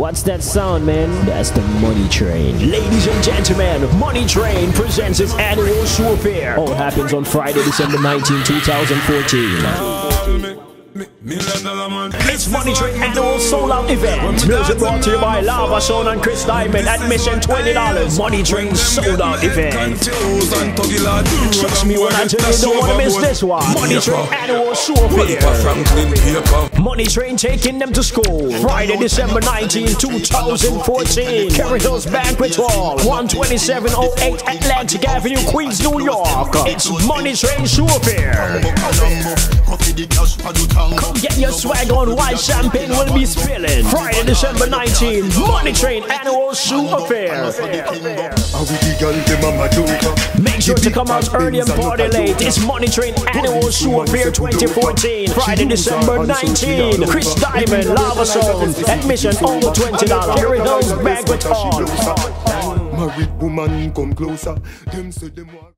What's that sound, man? That's the Money Train. Ladies and gentlemen, Money Train presents its annual show fair. All happens on Friday, December 19, 2014. It's Money Train annual sold-out event. Music brought to you by Lava Sound and Chris Diamond. Admission $20. Money Train sold-out event. Trust me when I tell you, don't want to miss this one. Money Train annual show fair. Money Train taking them to school. Friday, December 19, 2014. Kerry Hills Banquet Hall, 12708 Atlantic Avenue, Queens, New York. It's Money Train show fair. Come get your swag on, white champagne will be spilling. Friday, December 19, Money Train annual shoe affair. Make sure to come out early and party late. It's Money Train annual shoe affair 2014. Friday, December 19. Chris Diamond, Lava Sound. Admission over $20. Kerry Hills Banquet Hall. Married woman come closer. Them say them want